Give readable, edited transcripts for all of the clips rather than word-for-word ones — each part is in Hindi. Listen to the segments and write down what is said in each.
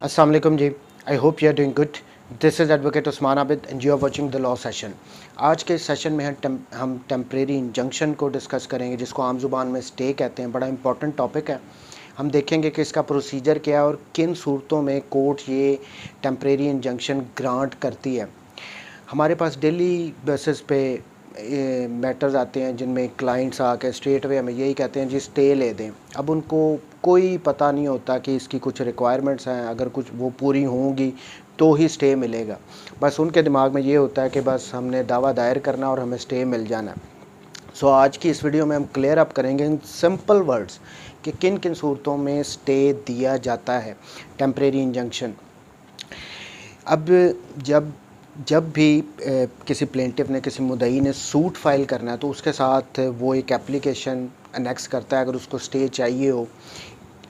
अस्सलाम वालेकुम जी। I hope you are doing good. This is advocate Usman Abid and you are watching the law session. आज के सेशन में हम टेम्परेरी इंजंक्शन को डिस्कस करेंगे, जिसको आम ज़ुबान में स्टे कहते हैं। बड़ा इंपॉर्टेंट टॉपिक है। हम देखेंगे कि इसका प्रोसीजर क्या है और किन सूरतों में कोर्ट ये टेम्परेरी इंजंक्शन ग्रांट करती है। हमारे पास डेली बेसिस पे मैटर्स आते हैं जिनमें क्लाइंट्स आके स्ट्रेट वे हमें यही कहते हैं जी स्टे ले दें। अब उनको कोई पता नहीं होता कि इसकी कुछ रिक्वायरमेंट्स हैं, अगर कुछ वो पूरी होंगी तो ही स्टे मिलेगा। बस उनके दिमाग में ये होता है कि बस हमने दावा दायर करना और हमें स्टे मिल जाना है। सो आज की इस वीडियो में हम क्लियर अप करेंगे इन सिंपल वर्ड्स कि किन किन सूरतों में स्टे दिया जाता है टेम्परेरी इंजंक्शन। अब जब जब भी किसी प्लेंटिफ ने, किसी मुद्दई ने सूट फाइल करना है तो उसके साथ वो एक एप्लीकेशन अनेक्स करता है अगर उसको स्टे चाहिए हो।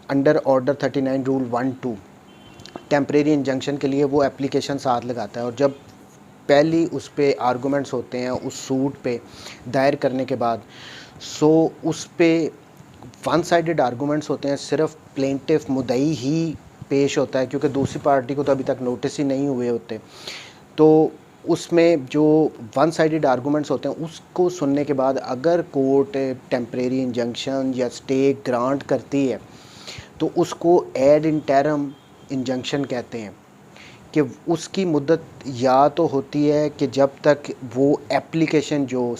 Under order 39 rule 1-2 temporary injunction के लिए वो एप्लीकेशन साथ लगाता है, और जब पहली उस पे आर्गूमेंट्स होते हैं उस सूट पे दायर करने के बाद, सो उस पे वन साइडेड आर्गूमेंट्स होते हैं, सिर्फ प्लेंटिफ मुद्दई ही पेश होता है क्योंकि दूसरी पार्टी को तो अभी तक नोटिस ही नहीं हुए होते। तो उसमें जो वन साइडेड आर्गूमेंट्स होते हैं उसको सुनने के बाद अगर कोर्ट टेम्परेरी इंजंक्शन या स्टे ग्रांट करती है तो उसको एड इंटरम इंजंक्शन कहते हैं कि उसकी मुद्दत या तो होती है कि जब तक वो एप्लीकेशन जो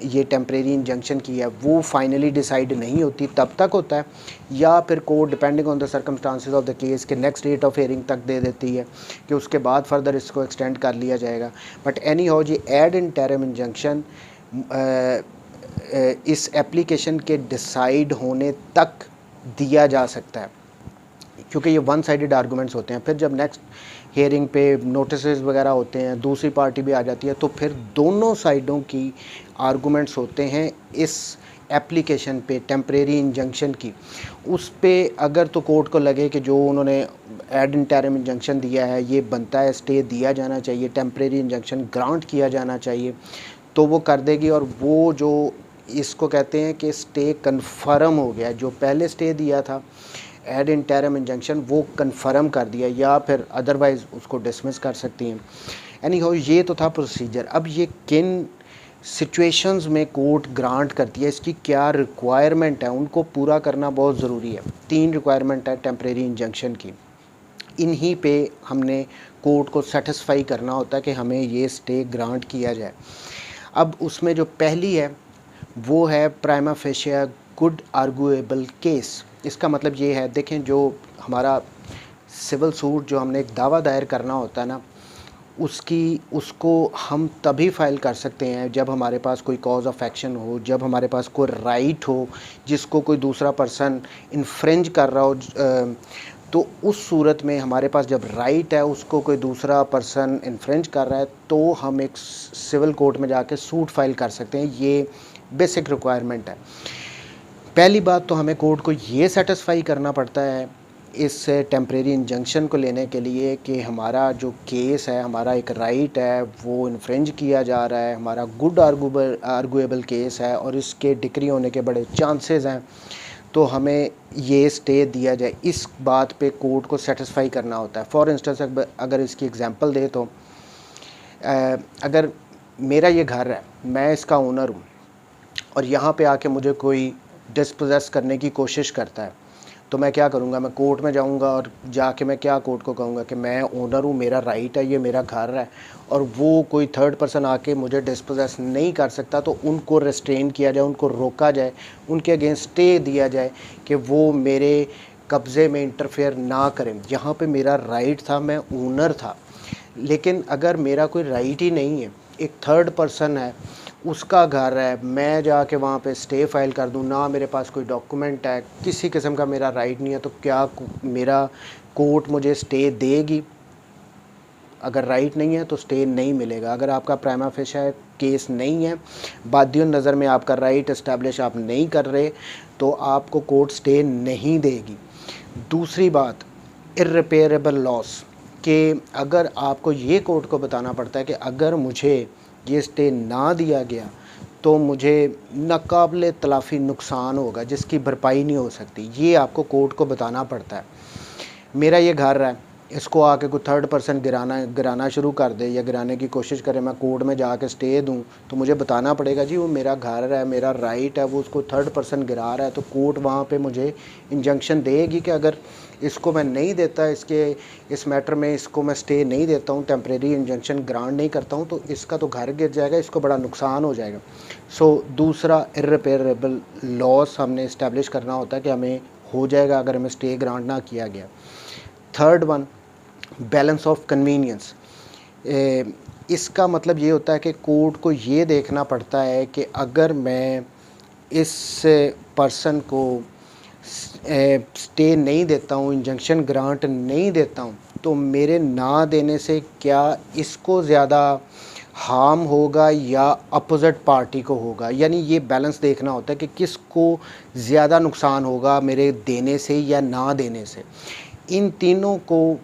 ये टेम्परेरी इंजंक्शन की है वो फाइनली डिसाइड नहीं होती तब तक होता है, या फिर court depending on the circumstances of the case के नेक्स्ट डेट ऑफ हियरिंग तक दे देती है कि उसके बाद फर्दर इसको एक्सटेंड कर लिया जाएगा। बट एनी हाउ जी एड इंटरम इंजंक्शन इस एप्लीकेशन के डिसाइड होने तक दिया जा सकता है क्योंकि ये वन साइडेड आर्गूमेंट्स होते हैं। फिर जब नेक्स्ट हियरिंग पे नोटिस वगैरह होते हैं, दूसरी पार्टी भी आ जाती है, तो फिर दोनों साइडों की आर्गूमेंट्स होते हैं इस एप्लीकेशन पे टेम्परेरी इंजंक्शन की। उस पे अगर तो कोर्ट को लगे कि जो उन्होंने एड इंटरम इंजंक्शन दिया है ये बनता है, स्टे दिया जाना चाहिए, टेम्परेरी इंजंक्शन ग्रांट किया जाना चाहिए, तो वो कर देगी। और वो जो इसको कहते हैं कि स्टे कन्फर्म हो गया, जो पहले स्टे दिया था एड इंटरम इंजंक्शन वो कन्फर्म कर दिया, या फिर अदरवाइज़ उसको डिसमिस कर सकती हैं। एनी हाउ ये तो था प्रोसीजर। अब ये किन सिचुएशंस में कोर्ट ग्रांट करती है, इसकी क्या रिक्वायरमेंट है, उनको पूरा करना बहुत ज़रूरी है। 3 रिक्वायरमेंट है टेम्परेरी इंजंक्शन की, इन्हीं पे हमने कोर्ट को सेटिस्फाई करना होता है कि हमें ये स्टे ग्रांट किया जाए। अब उसमें जो पहली है वो है प्राइमा फेशिया गुड आर्गुएबल केस। इसका मतलब ये है, देखें जो हमारा सिविल सूट जो हमने एक दावा दायर करना होता है ना, उसको हम तभी फाइल कर सकते हैं जब हमारे पास कोई कॉज ऑफ एक्शन हो, जब हमारे पास कोई राइट हो जिसको कोई दूसरा पर्सन इन्फ्रिंज कर रहा हो। तो उस सूरत में हमारे पास जब राइट है उसको कोई दूसरा पर्सन इन्फ्रिंज कर रहा है तो हम एक सिविल कोर्ट में जाके सूट फाइल कर सकते हैं। ये बेसिक रिक्वायरमेंट है। पहली बात तो हमें कोर्ट को ये सेटिस्फाई करना पड़ता है इस टेम्परेरी इंजंक्शन को लेने के लिए कि हमारा जो केस है, हमारा एक राइट है वो इन्फ्रिंज किया जा रहा है, हमारा गुड आर्गुएबल केस है और इसके डिक्री होने के बड़े चांसेस हैं, तो हमें ये स्टे दिया जाए। इस बात पे कोर्ट को सेटिस्फाई करना होता है। फॉर इंस्टेंस अगर इसकी एग्जांपल दे तो अगर मेरा ये घर है, मैं इसका ओनर हूँ, और यहाँ पे आके मुझे कोई डिस्पोजेस करने की कोशिश करता है, तो मैं क्या करूँगा? मैं कोर्ट में जाऊँगा और जाके मैं क्या कोर्ट को कहूँगा कि मैं ओनर हूँ, मेरा राइट है, ये मेरा घर है, और वो कोई थर्ड पर्सन आके मुझे डिस्पोजेस नहीं कर सकता, तो उनको रेस्ट्रेन किया जाए, उनको रोका जाए, उनके अगेंस्ट स्टे दिया जाए कि वो मेरे कब्ज़े में इंटरफेयर ना करें। यहाँ पे मेरा राइट था, मैं ओनर था। लेकिन अगर मेरा कोई राइट ही नहीं है, एक थर्ड पर्सन है, उसका घर है, मैं जाके वहाँ पे स्टे फाइल कर दूँ, ना मेरे पास कोई डॉक्यूमेंट है, किसी किस्म का मेरा राइट नहीं है, तो क्या मेरा कोर्ट मुझे स्टे देगी? अगर राइट नहीं है तो स्टे नहीं मिलेगा। अगर आपका प्राइमा फेशिया केस नहीं है, बादियुन नज़र में आपका राइट इस्टेब्लिश आप नहीं कर रहे, तो आपको कोर्ट स्टे नहीं देगी। दूसरी बात, इर्रिपेयरेबल लॉस, कि अगर आपको ये कोर्ट को बताना पड़ता है कि अगर मुझे ये स्टे ना दिया गया तो मुझे नाकाबिले तलाफ़ी नुकसान होगा जिसकी भरपाई नहीं हो सकती, ये आपको कोर्ट को बताना पड़ता है। मेरा ये घर है, इसको आके कोई थर्ड पर्सन गिराना शुरू कर दे या गिराने की कोशिश करे, मैं कोर्ट में जाके स्टे दूं, तो मुझे बताना पड़ेगा जी वो मेरा घर है, मेरा राइट है, वो उसको थर्ड पर्सन गिरा रहा है, तो कोर्ट वहाँ पे मुझे इंजंक्शन देगी कि अगर इसको मैं नहीं देता, इस मैटर में इसको मैं स्टे नहीं देता हूँ, टेम्परेरी इंजंक्शन ग्रांट नहीं करता हूँ, तो इसका तो घर गिर जाएगा, इसको बड़ा नुकसान हो जाएगा। सो दूसरा इर्रिपेयरेबल लॉस हमने इस्टेब्लिश करना होता है कि हमें हो जाएगा अगर हमें स्टे ग्रांट ना किया गया। Third one, balance of convenience. इसका मतलब ये होता है कि कोर्ट को ये देखना पड़ता है कि अगर मैं इस पर्सन को स्टे नहीं देता हूँ, इंजंक्शन ग्रांट नहीं देता हूँ, तो मेरे ना देने से क्या इसको ज़्यादा हार्म होगा या अपोजिट पार्टी को होगा। यानी ये बैलेंस देखना होता है कि किसको ज़्यादा नुकसान होगा मेरे देने से या ना देने से। इन तीनों को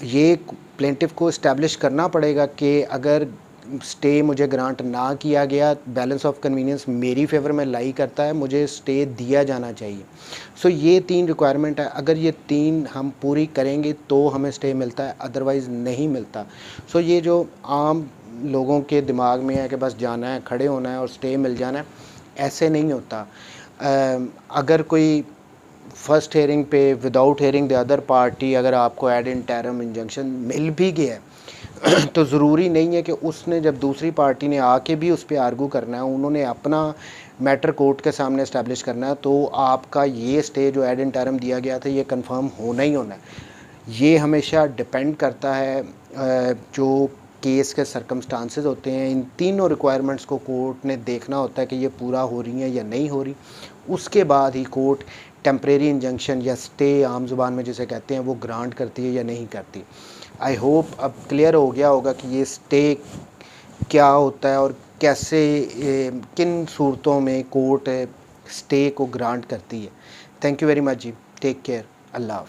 ये प्लेंटिफ को इस्टेब्लिश करना पड़ेगा कि अगर स्टे मुझे ग्रांट ना किया गया, बैलेंस ऑफ कन्वीनियंस मेरी फेवर में लाई करता है, मुझे स्टे दिया जाना चाहिए। सो ये 3 रिक्वायरमेंट है, अगर ये 3 हम पूरी करेंगे तो हमें स्टे मिलता है, अदरवाइज़ नहीं मिलता। सो ये जो आम लोगों के दिमाग में है कि बस जाना है, खड़े होना है और स्टे मिल जाना है, ऐसे नहीं होता। अगर कोई फर्स्ट हेयरिंग पे without hearing the other party अगर आपको एड इंटरिम इंजंक्शन मिल भी गया है तो ज़रूरी नहीं है कि उसने जब दूसरी पार्टी ने आके भी उस पर आर्गू करना है, उन्होंने अपना मैटर कोर्ट के सामने इस्टेब्लिश करना है, तो आपका ये स्टे जो एड इंटरिम दिया गया था ये कंफर्म होना ही होना है। ये हमेशा डिपेंड करता है जो केस के सर्कमस्टांसेस होते हैं। इन तीनों रिक्वायरमेंट्स को कोर्ट ने देखना होता है कि ये पूरा हो रही हैं या नहीं हो रही, उसके बाद ही कोर्ट टेम्परेरी इंजंक्शन या स्टे आम ज़ुबान में जिसे कहते हैं वो ग्रांट करती है या नहीं करती। आई होप अब क्लियर हो गया होगा कि ये स्टे क्या होता है और कैसे किन सूरतों में कोर्ट स्टे को ग्रांट करती है। थैंक यू वेरी मच जी, टेक केयर, अल्लाह हाफ़िज़।